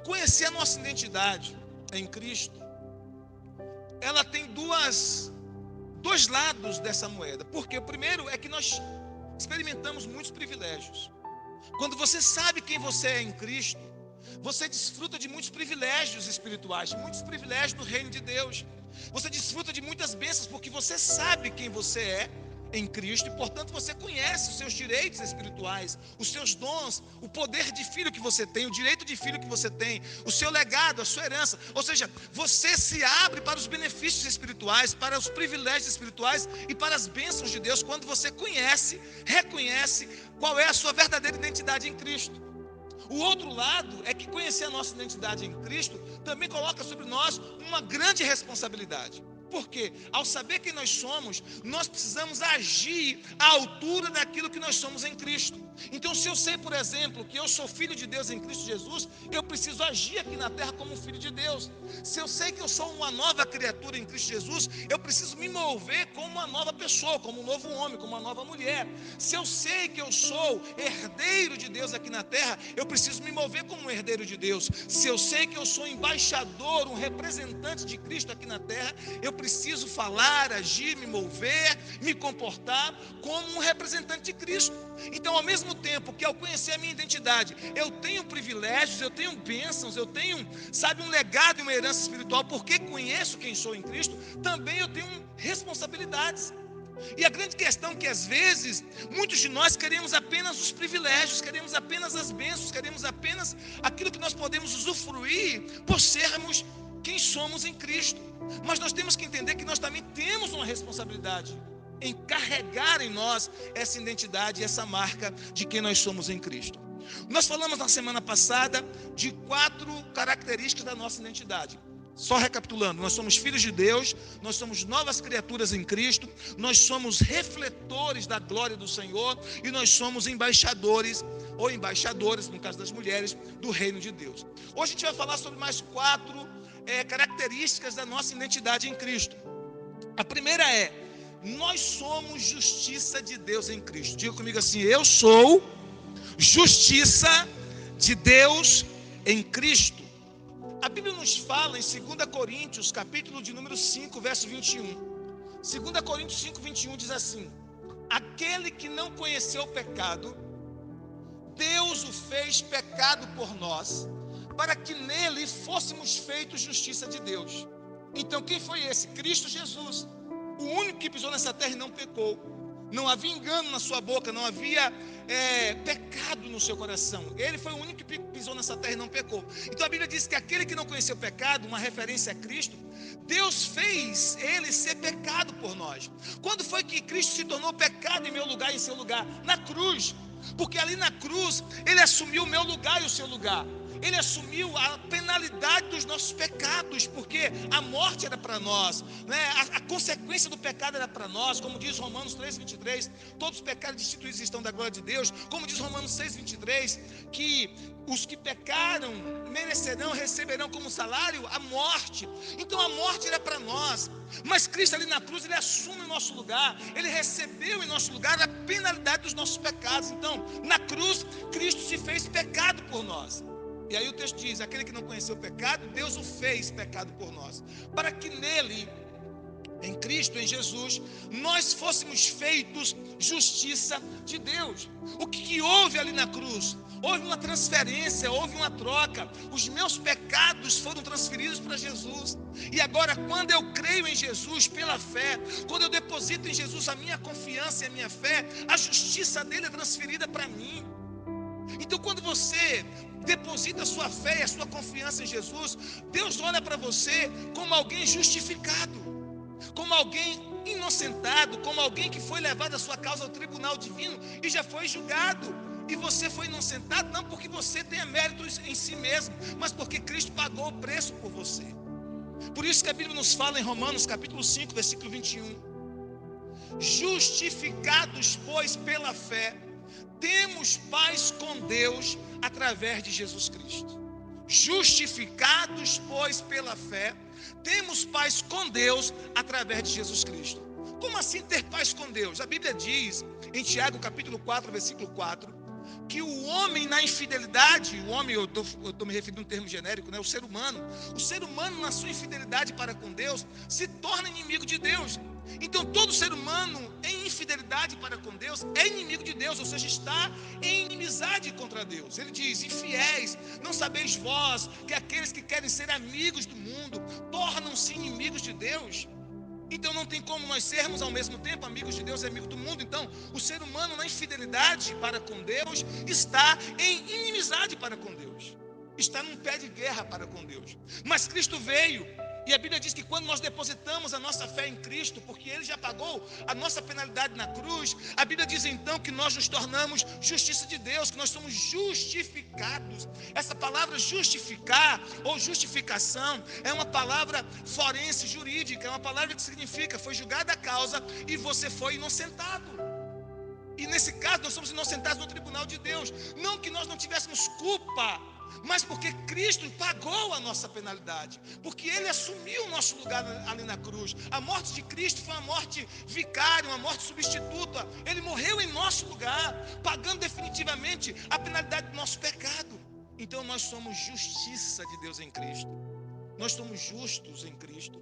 Conhecer a nossa identidade em Cristo, ela tem dois lados dessa moeda. Porque o primeiro é que nós experimentamos muitos privilégios. Quando você sabe quem você é em Cristo, você desfruta de muitos privilégios espirituais, de muitos privilégios do reino de Deus. Você desfruta de muitas bênçãos porque você sabe quem você é em Cristo, e portanto você conhece os seus direitos espirituais, os seus dons, o poder de filho que você tem, o direito de filho que você tem, o seu legado, a sua herança. Ou seja, você se abre para os benefícios espirituais, para os privilégios espirituais e para as bênçãos de Deus, quando você conhece, reconhece qual é a sua verdadeira identidade em Cristo. O outro lado é que conhecer a nossa identidade em Cristo também coloca sobre nós uma grande responsabilidade. Porque ao saber quem nós somos, nós precisamos agir à altura daquilo que nós somos em Cristo. Então, se eu sei, por exemplo, que eu sou filho de Deus em Cristo Jesus, eu preciso agir aqui na terra como um filho de Deus. Se eu sei que eu sou uma nova criatura em Cristo Jesus, eu preciso me mover como uma nova pessoa, como um novo homem, como uma nova mulher. Se eu sei que eu sou herdeiro de Deus aqui na terra, eu preciso me mover como um herdeiro de Deus. Se eu sei que eu sou embaixador, um representante de Cristo aqui na terra, eu preciso falar, agir, me mover, me comportar como um representante de Cristo. Então, ao mesmo tempo que ao conhecer a minha identidade, eu tenho privilégios, eu tenho bênçãos, eu tenho, um legado e uma herança espiritual, porque conheço quem sou em Cristo, também eu tenho responsabilidades. E a grande questão é que às vezes, muitos de nós queremos apenas os privilégios, queremos apenas as bênçãos, queremos apenas aquilo que nós podemos usufruir por sermos quem somos em Cristo. Mas nós temos que entender que nós também temos uma responsabilidade em carregar em nós essa identidade, essa marca de quem nós somos em Cristo. Nós falamos na semana passada de 4 características da nossa identidade. Só recapitulando, nós somos filhos de Deus, nós somos novas criaturas em Cristo, nós somos refletores da glória do Senhor e nós somos embaixadores, ou embaixadoras, no caso das mulheres, do reino de Deus. Hoje a gente vai falar sobre mais 4 características da nossa identidade em Cristo. A primeira é: nós somos justiça de Deus em Cristo. Diga comigo assim: eu sou justiça de Deus em Cristo. A Bíblia nos fala em 2 Coríntios, capítulo de número 5, verso 21. 2 Coríntios 5, 21 diz assim: aquele que não conheceu o pecado, Deus o fez pecado por nós, para que nele fôssemos feitos justiça de Deus. Então quem foi esse? Cristo Jesus, o único que pisou nessa terra e não pecou. Não havia engano na sua boca, não havia pecado no seu coração. Ele foi o único que pisou nessa terra e não pecou. Então a Bíblia diz que aquele que não conheceu o pecado, uma referência a Cristo, Deus fez ele ser pecado por nós. Quando foi que Cristo se tornou pecado em meu lugar e em seu lugar? Na cruz. Porque ali na cruz ele assumiu o meu lugar e o seu lugar. Ele assumiu a penalidade dos nossos pecados, porque a morte era para nós, né? A consequência do pecado era para nós, como diz Romanos 3,23, todos os pecados destituídos estão da glória de Deus, como diz Romanos 6,23, que os que pecaram merecerão, receberão como salário a morte. Então a morte era para nós, mas Cristo ali na cruz, ele assume o nosso lugar, ele recebeu em nosso lugar a penalidade dos nossos pecados. Então na cruz, Cristo se fez pecado por nós. E aí o texto diz: aquele que não conheceu o pecado, Deus o fez pecado por nós, para que nele, em Cristo, em Jesus, nós fôssemos feitos justiça de Deus. O que houve ali na cruz? Houve uma transferência, houve uma troca. Os meus pecados foram transferidos para Jesus. E agora, quando eu creio em Jesus pela fé, quando eu deposito em Jesus a minha confiança e a minha fé, a justiça dele é transferida para mim. Então, quando você deposita a sua fé e a sua confiança em Jesus, Deus olha para você como alguém justificado, como alguém inocentado, como alguém que foi levado a sua causa ao tribunal divino e já foi julgado. E você foi inocentado não porque você tenha méritos em si mesmo, mas porque Cristo pagou o preço por você. Por isso que a Bíblia nos fala em Romanos capítulo 5, versículo 21: justificados, pois, pela fé, temos paz com Deus através de Jesus Cristo. Justificados, pois, pela fé, temos paz com Deus através de Jesus Cristo. Como assim ter paz com Deus? A Bíblia diz em Tiago capítulo 4, versículo 4, que o homem na infidelidade, o homem, eu estou me referindo a um termo genérico, né? O ser humano na sua infidelidade para com Deus, se torna inimigo de Deus. Então todo ser humano em infidelidade para com Deus é inimigo de Deus, ou seja, está em inimizade contra Deus. Ele diz: infiéis, não sabeis vós que aqueles que querem ser amigos do mundo tornam-se inimigos de Deus? Então não tem como nós sermos ao mesmo tempo amigos de Deus e amigos do mundo. Então o ser humano na infidelidade para com Deus está em inimizade para com Deus, está num pé de guerra para com Deus. Mas Cristo veio, e a Bíblia diz que quando nós depositamos a nossa fé em Cristo, porque Ele já pagou a nossa penalidade na cruz, a Bíblia diz então que nós nos tornamos justiça de Deus, que nós somos justificados. Essa palavra justificar ou justificação é uma palavra forense, jurídica, é uma palavra que significa foi julgada a causa e você foi inocentado. E nesse caso nós somos inocentados no tribunal de Deus. Não que nós não tivéssemos culpa, mas porque Cristo pagou a nossa penalidade, porque Ele assumiu o nosso lugar ali na cruz. A morte de Cristo foi uma morte vicária, uma morte substituta. Ele morreu em nosso lugar, pagando definitivamente a penalidade do nosso pecado. Então nós somos justiça de Deus em Cristo, nós somos justos em Cristo.